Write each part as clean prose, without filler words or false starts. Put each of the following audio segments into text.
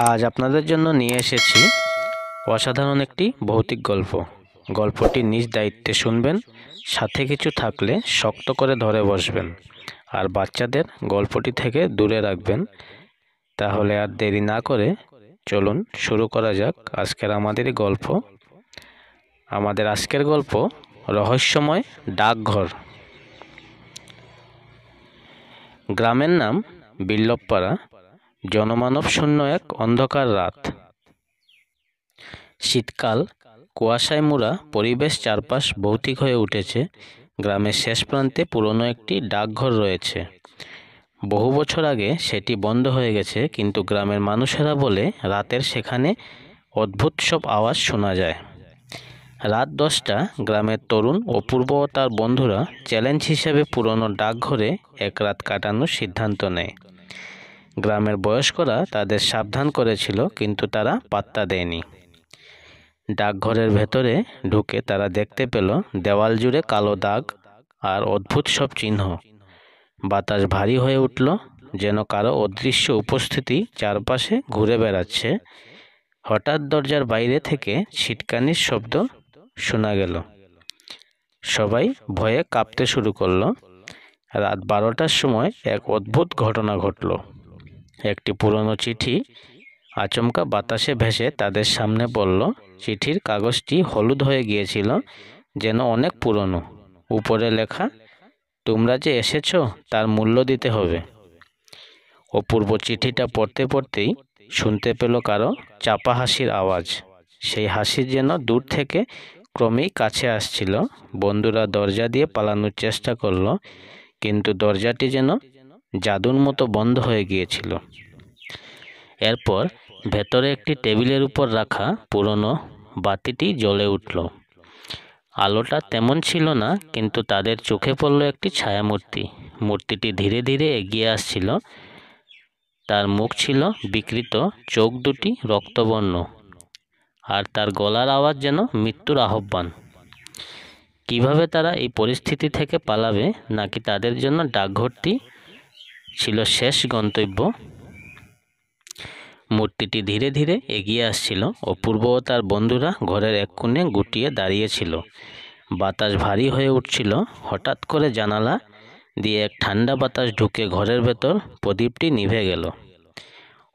আজ আপনাদের জন্য নিয়ে এসেছি অসাধারণ একটি ভৌতিক গল্প। গল্পটি নিজ দায়িত্বে শুনবেন, সাথে কিছু থাকলে শক্ত করে ধরে বসবেন আর বাচ্চাদের গল্পটি থেকে দূরে রাখবেন। তাহলে আর দেরি না করে চলুন শুরু করা যাক আজকের আমাদের গল্প। আমাদের আজকের গল্প রহস্যময় ডাকঘর। গ্রামের নাম বিল্লবপাড়া। জনমানব শূন্য এক অন্ধকার রাত। শীতকাল, কুয়াশায় মোড়া পরিবেশ, চারপাশ ভৌতিক হয়ে উঠেছে। গ্রামের শেষ প্রান্তে পুরনো একটি ডাকঘর রয়েছে। বহু বছর আগে সেটি বন্ধ হয়ে গেছে, কিন্তু গ্রামের মানুষেরা বলে রাতের সেখানে অদ্ভুত সব আওয়াজ শোনা যায়। রাত 10টা। গ্রামের তরুণ অপূর্ব ও তার বন্ধুরা চ্যালেঞ্জ হিসেবে পুরনো ডাকঘরে এক রাত কাটানোর সিদ্ধান্ত নেয়। গ্রামের বয়স্করা তাদের সাবধান করেছিল, কিন্তু তারা পাত্তা দেয়নি। ডাকঘরের ভেতরে ঢুকে তারা দেখতে পেল দেওয়াল জুড়ে কালো দাগ আর অদ্ভুত সব চিহ্ন। বাতাস ভারী হয়ে উঠল, যেন কারো অদৃশ্য উপস্থিতি চারপাশে ঘুরে বেড়াচ্ছে। হঠাৎ দরজার বাইরে থেকে ছিটকানির শব্দ শোনা গেল। সবাই ভয়ে কাঁপতে শুরু করলো। রাত 12টার সময় এক অদ্ভুত ঘটনা ঘটল। একটি পুরনো চিঠি আচমকা বাতাসে ভেসে তাদের সামনে পড়ল। চিঠির কাগজটি হলুদ হয়ে গিয়েছিল, যেন অনেক পুরনো। উপরে লেখা, তোমরা যে এসেছ তার মূল্য দিতে হবে। অপূর্ব চিঠিটা পড়তে পড়তেই শুনতে পেল কারো চাপা হাসির আওয়াজ। সেই হাসি যেন দূর থেকে ক্রমেই কাছে আসছিল। বন্ধুরা দরজা দিয়ে পালানোর চেষ্টা করলো, কিন্তু দরজাটি যেন জাদুর মতো বন্ধ হয়ে গিয়েছিল। এরপর ভেতরে একটি টেবিলের উপর রাখা পুরনো বাতিটি জ্বলে উঠল। আলোটা তেমন ছিল না, কিন্তু তাদের চোখে পড়ল একটি ছায়ামূর্তি। মূর্তিটি ধীরে ধীরে এগিয়ে আসছিল। তার মুখ ছিল বিকৃত, চোখ দুটি রক্তবর্ণ, আর তার গলার আওয়াজ যেন মৃত্যুর আহ্বান। কিভাবে তারা এই পরিস্থিতি থেকে পালাবে, নাকি তাদের জন্য ডাকঘরটি ছিল শেষ গন্তব্য? মূর্তিটি ধীরে ধীরে এগিয়ে আসছিল। অপূর্ব ও তার বন্ধুরা ঘরের এক কোণে গুটিয়ে দাঁড়িয়েছিল। বাতাস ভারী হয়ে উঠছিল। হঠাৎ করে জানালা দিয়ে এক ঠান্ডা বাতাস ঢুকে ঘরের ভেতর প্রদীপটি নিভে গেল।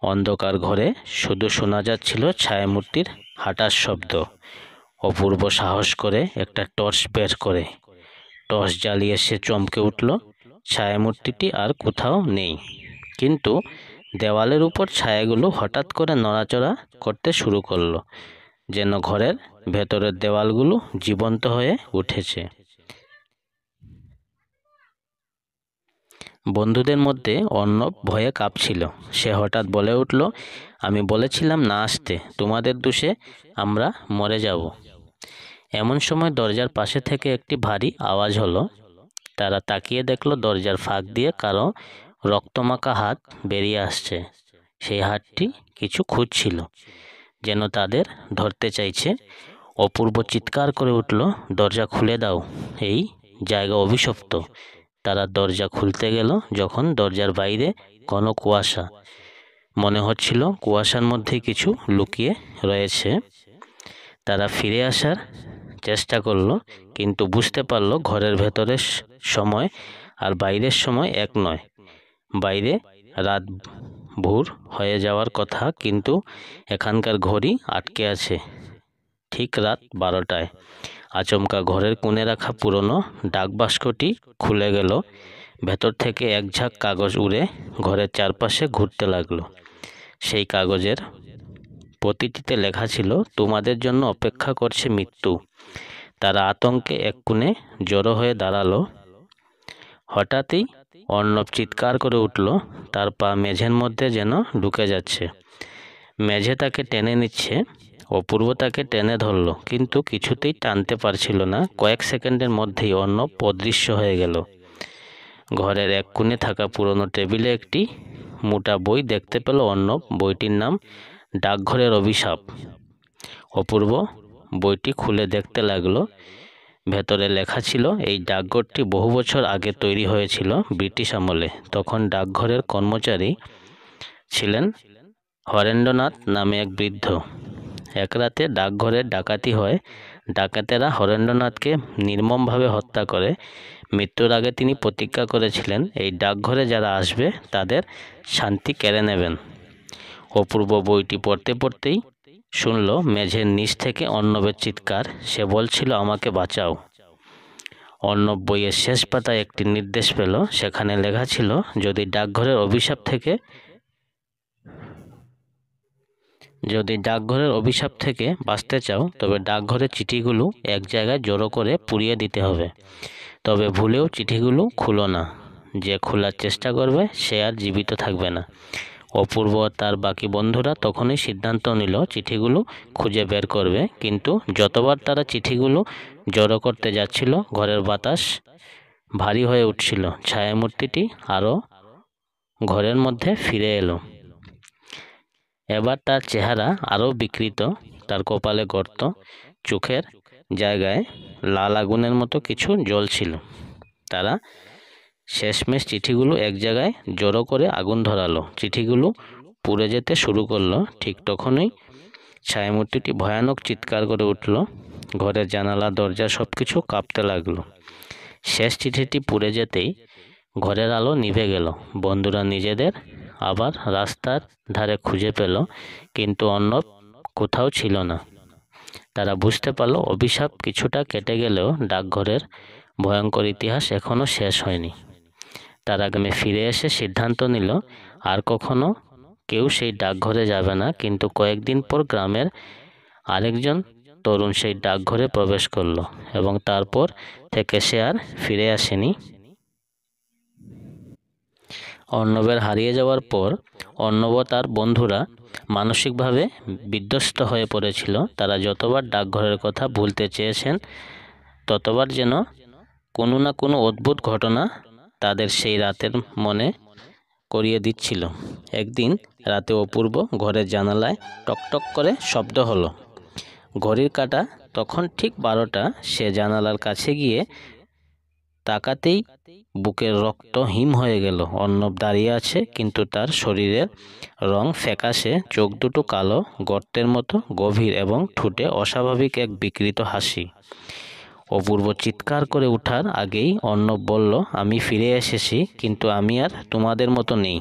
অন্ধকার ঘরে শুধু শোনা যাচ্ছিল ছায়ামূর্তির হাঁটার শব্দ। অপূর্ব সাহস করে একটা টর্চ বের করে টর্চ জ্বালিয়ে সে চমকে উঠল। ছায়ামূর্তিটি আর কোথাও নেই, কিন্তু দেওয়ালের উপর ছায়াগুলো হঠাৎ করে নড়াচড়া করতে শুরু করলো, যেন ঘরের ভেতরের দেওয়ালগুলো জীবন্ত হয়ে উঠেছে। বন্ধুদের মধ্যে অর্ণব ভয়ে কাঁপছিল। সে হঠাৎ বলে উঠল, আমি বলেছিলাম না আসতে, তোমাদের দোষে আমরা মরে যাব। এমন সময় দরজার পাশে থেকে একটি ভারী আওয়াজ হলো। তারা তাকিয়ে দেখলো দরজার ফাঁক দিয়ে কারো রক্তমাখা হাত বেরিয়ে আসছে। সেই হাতটি কিছু খুঁজছিল, যেন তাদের ধরতে চাইছে। অপূর্ব চিৎকার করে উঠল, দরজা খুলে দাও, এই জায়গা অভিশপ্ত। তারা দরজা খুলতে গেল, যখন দরজার বাইরে ঘন কুয়াশা। মনে হচ্ছিল কুয়াশার মধ্যে কিছু লুকিয়ে রয়েছে। তারা ফিরে আসার চেষ্টা করলো, কিন্তু বুঝতে পারলো ঘরের ভেতরের সময় আর বাইরের সময় এক নয়। বাইরে রাত ভোর হয়ে যাওয়ার কথা, কিন্তু এখানকার ঘড়ি আটকে আছে ঠিক রাত 12টায়। আচমকা ঘরের কোণে রাখা পুরনো ডাকবাক্সটি খুলে গেল। ভেতর থেকে এক ঝাঁক কাগজ উড়ে ঘরের চারপাশে ঘুরতে লাগলো। সেই কাগজের প্রতিটিতে লেখা ছিল, তোমাদের জন্য অপেক্ষা করছে মৃত্যু। তারা আতঙ্কে এক কোণে জড়ো হয়ে দাঁড়ালো। হঠাৎই অর্ণব চিৎকার করে উঠল। তার পা মেঝের মধ্যে যেন ঢুকে যাচ্ছে। মেঝে তাকে টেনে নিচ্ছে। অপূর্ব তাকে টেনে ধরল, কিন্তু কিছুতেই টানতে পারছিল না। কয়েক সেকেন্ডের মধ্যেই অর্ণব অদৃশ্য হয়ে গেল। ঘরের এক কোণে থাকা পুরনো টেবিলে একটি মোটা বই দেখতে পেল অর্ণব। বইটির নাম ডাকঘরের অভিশাপ। অপূর্ব বইটি খুলে দেখতে লাগলো। ভেতরে লেখা ছিল, এই ডাকঘরটি বহু বছর আগে তৈরি হয়েছিল ব্রিটিশ আমলে। তখন ডাকঘরের কর্মচারী ছিলেন হরেন্দ্রনাথ নামে এক বৃদ্ধ। এক রাতে ডাকঘরে ডাকাতি হয়। ডাকাতেরা হরেন্দ্রনাথকে নির্মমভাবে হত্যা করে। মৃত্যুর আগে তিনি প্রতিজ্ঞা করেছিলেন, এই ডাকঘরে যারা আসবে তাদের শান্তি কেড়ে নেবেন। অপূর্ব বইটি পড়তে পড়তেই শুনল মেঝের নিচ থেকে অর্ণবের চিৎকার। সে বলছিল, আমাকে বাঁচাও। অর্ণব বইয়ের শেষ পাতায় একটি নির্দেশ পেল। সেখানে লেখা ছিল, যদি ডাকঘরের অভিশাপ থেকে বাঁচতে চাও তবে ডাকঘরের চিঠিগুলো এক জায়গায় জড়ো করে পুড়িয়ে দিতে হবে। তবে ভুলেও চিঠিগুলো খুলো না। যে খোলার চেষ্টা করবে সে আর জীবিত থাকবে না। অপূর্ব তার বাকি বন্ধুরা তখনই সিদ্ধান্ত নিল চিঠিগুলো খুঁজে বের করবে। কিন্তু যতবার তারা চিঠিগুলো জড়ো করতে যাচ্ছিল, ঘরের বাতাস ভারী হয়ে উঠছিল। ছায়ামূর্তিটি আরও ঘরের মধ্যে ফিরে এলো। এবার তার চেহারা আরও বিকৃত। তার কপালে গর্ত, চোখের জায়গায় লাল আগুনের মতো কিছু জ্বলছিল। তারা শেষমেশ চিঠিগুলো এক জায়গায় জড়ো করে আগুন ধরালো। চিঠিগুলো পুড়ে যেতে শুরু করলো। ঠিক তখনই ছায়ামূর্তিটি ভয়ানক চিৎকার করে উঠল। ঘরের জানালা, দরজা সবকিছু কাঁপতে লাগলো। শেষ চিঠিটি পুড়ে যেতেই ঘরের আলো নিভে গেল। বন্ধুরা নিজেদের আবার রাস্তার ধারে খুঁজে পেল, কিন্তু অর্ণব কোথাও ছিল না। তারা বুঝতে পারল অভিশাপ কিছুটা কেটে গেলেও ডাকঘরের ভয়ঙ্কর ইতিহাস এখনও শেষ হয়নি। তারা গ্রামে ফিরে এসে সিদ্ধান্ত নিল আর কখনো কেউ সেই ডাকঘরে যাবে না। কিন্তু কয়েকদিন পর গ্রামের আরেকজন তরুণ সেই ডাকঘরে প্রবেশ করলো এবং তারপর থেকে সে আর ফিরে আসেনি। অর্ণবের হারিয়ে যাওয়ার পর অর্ণব ও তার বন্ধুরা মানসিকভাবে বিধ্বস্ত হয়ে পড়েছিল। তারা যতবার ডাকঘরের কথা ভুলতে চেয়েছেন, ততবার যেন কোনো না কোনো অদ্ভুত ঘটনা তাদের সেই রাতের মনে করিয়ে দিচ্ছিল। একদিন রাতে অপূর্ব ঘরের জানালায় টকটক করে শব্দ হলো। ঘড়ির কাঁটা তখন ঠিক 12টা। সে জানালার কাছে গিয়ে তাকাতেই বুকের রক্ত হিম হয়ে গেল। অর্ণব দাঁড়িয়ে আছে, কিন্তু তার শরীরের রং ফ্যাকাশে, চোখ দুটো কালো গর্তের মতো গভীর এবং ঠোঁটে অস্বাভাবিক এক বিকৃত হাসি। অপূর্ব চিৎকার করে ওঠার আগেই অর্ণব বলল, আমি ফিরে এসেছি, কিন্তু আমি আর তোমাদের মতো নেই।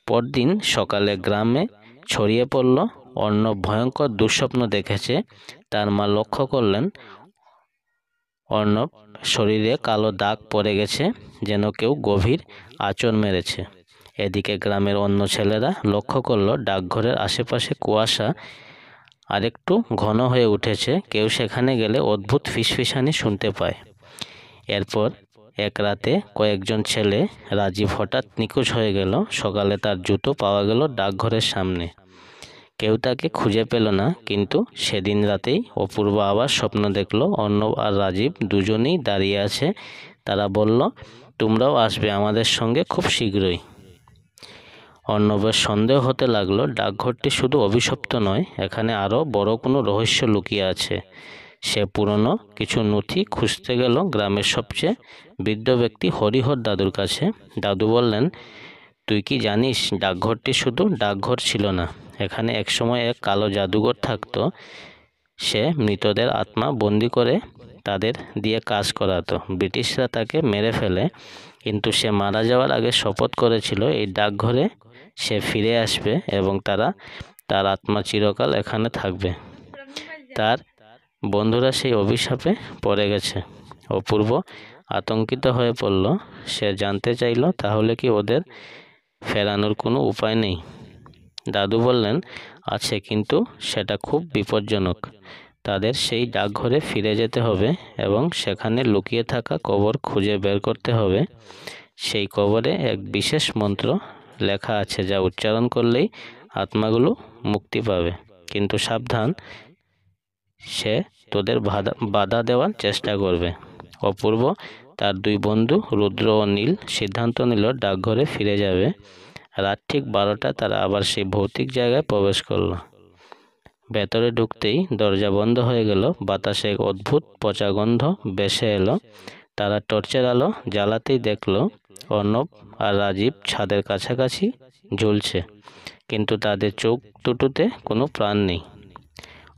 পরদিন সকালে গ্রামে ছড়িয়ে পড়ল অর্ণব ভয়ঙ্কর দুঃস্বপ্ন দেখেছে। তার মা লক্ষ্য করলেন অর্ণব শরীরে কালো দাগ পড়ে গেছে, যেন কেউ গভীর আঁচড় মেরেছে। এদিকে গ্রামের অন্য ছেলেরা লক্ষ্য করল ডাকঘরের আশেপাশে কুয়াশা আরেকটু ঘন হয়ে উঠেছে। কেউ সেখানে গেলে অদ্ভুত ফিসফিসানি শুনতে পায়। এরপর এক রাতে কয়েকজন ছেলে, রাজীব হঠাৎ নিখোঁজ হয়ে গেল। সকালে তার জুতো পাওয়া গেল ডাকঘরের সামনে। কেউ তাকে খুঁজে পেল না। কিন্তু সেদিন রাতেই অপূর্ব আবার স্বপ্ন দেখল অর্ণব আর রাজীব দুজনেই দাঁড়িয়ে আছে। তারা বলল, তোমরাও আসবে আমাদের সঙ্গে খুব শীঘ্রই। অর্ণবের সন্দেহ হতে লাগলো, ডাকঘরটি শুধু অভিশপ্ত নয়, এখানে আরও বড় কোনো রহস্য লুকিয়ে আছে। সে পুরনো কিছু নথি খুঁজতে গেল গ্রামের সবচেয়ে বৃদ্ধ ব্যক্তি হরিহর দাদুর কাছে। দাদু বললেন, তুই কি জানিস, ডাকঘরটি শুধু ডাকঘর ছিল না, এখানে একসময় এক কালো জাদুঘর থাকতো। সে মৃতদের আত্মা বন্দি করে তাদের দিয়ে কাজ করাতো। ব্রিটিশরা তাকে মেরে ফেলে, কিন্তু সে মারা যাওয়ার আগে শপথ করেছিল এই ডাকঘরে সে ফিরে আসবে এবং তার আত্মা চিরকাল এখানে থাকবে। তার বন্ধুরা সেই অভিশাপে পড়ে গেছে। অপূর্ব আতঙ্কিত হয়ে পড়ল। সে জানতে চাইল, তাহলে কি ওদের ফেরানোর কোনো উপায় নেই? দাদু বললেন, আছে, কিন্তু সেটা খুব বিপজ্জনক। তাদের সেই ডাকঘরে ফিরে যেতে হবে এবং সেখানে লুকিয়ে থাকা কবর খুঁজে বের করতে হবে। সেই কবরে এক বিশেষ মন্ত্র লেখা আছে, যা উচ্চারণ করলেই আত্মাগুলো মুক্তি পাবে। কিন্তু সাবধান, সে তোদের বাধা দেওয়ার চেষ্টা করবে। অপূর্ব তার দুই বন্ধু রুদ্র ও নীল সিদ্ধান্ত নিল ডাকঘরে ফিরে যাবে। রাত ঠিক 12টা তারা আবার সেই ভৌতিক জায়গায় প্রবেশ করলো। ভেতরে ঢুকতেই দরজা বন্ধ হয়ে গেল। বাতাসে এক অদ্ভুত পচা গন্ধ ভেসে এলো। তারা টর্চের আলো জ্বালাতেই দেখলো অর্ণব আর রাজীব ছাদের কাছাকাছি ঝুলছে, কিন্তু তাদের চোখ দুটোতে কোনো প্রাণ নেই।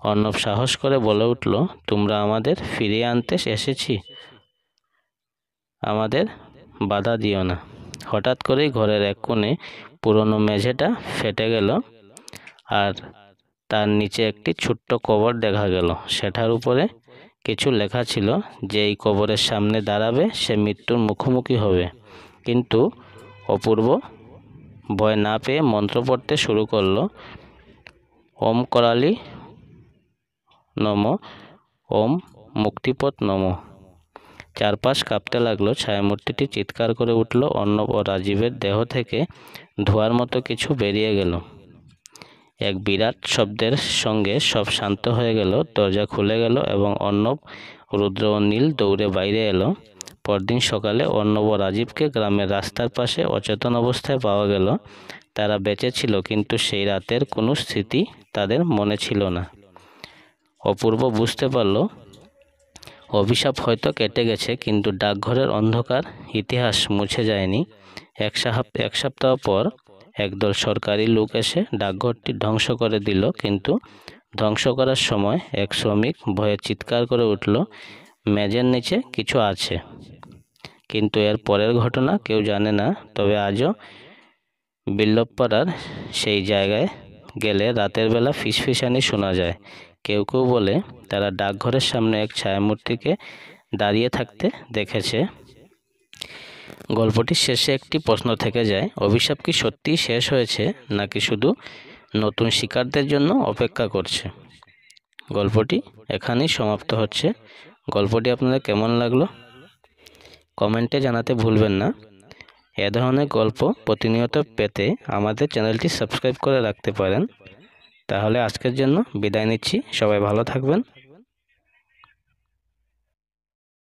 অর্ণব সাহস করে বলে উঠল, তোমরা আমাদের ফিরিয়ে আনতে এসেছি, আমাদের বাধা দিও না। হঠাৎ করেই ঘরের এক কোণে পুরনো মেঝেটা ফেটে গেল আর তার নিচে একটি ছোট্ট কবর দেখা গেল। সেটার উপরে কিছু লেখা ছিল যে এই কবরের সামনে দাঁড়াবে সে মৃত্যুর মুখোমুখি হবে। কিন্তু অপূর্ব ভয় না পেয়ে মন্ত্র পড়তে শুরু করলো, ওম করালি নম, ওম মুক্তিপথ নম। চারপাশ কাঁপতে লাগলো। ছায়ামূর্তিটি চিৎকার করে উঠল। অর্ণব ও রাজীবের দেহ থেকে ধোঁয়ার মতো কিছু বেরিয়ে গেল। এক বিরাট শব্দের সঙ্গে সব শান্ত হয়ে গেল। দরজা খুলে গেল এবং অর্ণব, রুদ্র ও নীল দৌড়ে বাইরে এলো। পরদিন সকালে অর্ণব ও রাজীবকে গ্রামের রাস্তার পাশে অচেতন অবস্থায় পাওয়া গেল। তারা বেঁচে ছিল, কিন্তু সেই রাতের কোনো স্মৃতি তাদের মনে ছিল না। অপূর্ব বুঝতে পারল অভিশাপ হয়তো কেটে গেছে, কিন্তু ডাকঘরের অন্ধকার ইতিহাস মুছে যায়নি। এক সপ্তাহ পর একদল সরকারি লোক এসে ডাকঘরটি ধ্বংস করে দিল। কিন্তু ধ্বংস করার সময় এক শ্রমিক ভয়ে চিৎকার করে উঠল, মেঝের নিচে কিছু আছে। কিন্তু এর পরের ঘটনা কেউ জানে না। তবে আজও বিল্লপাড়ার সেই জায়গায় গেলে রাতের বেলা ফিসফিসানি শোনা যায়। কেউ কেউ বলে তারা ডাকঘরের সামনে এক ছায়ামূর্তিকে দাঁড়িয়ে থাকতে দেখেছে। গল্পটির শেষে একটি প্রশ্ন থেকে যায়, অভিশাপ কি সত্যিই শেষ হয়েছে, নাকি শুধু নতুন শিকারদের জন্য অপেক্ষা করছে? গল্পটি এখানেই সমাপ্ত হচ্ছে। গল্পটি আপনাদের কেমন লাগলো কমেন্টে জানাতে ভুলবেন না। এ ধরনের গল্প প্রতিনিয়ত পেতে আমাদের চ্যানেলটি সাবস্ক্রাইব করে রাখতে পারেন। তাহলে আজকের জন্য বিদায় নিচ্ছি। সবাই ভালো থাকবেন।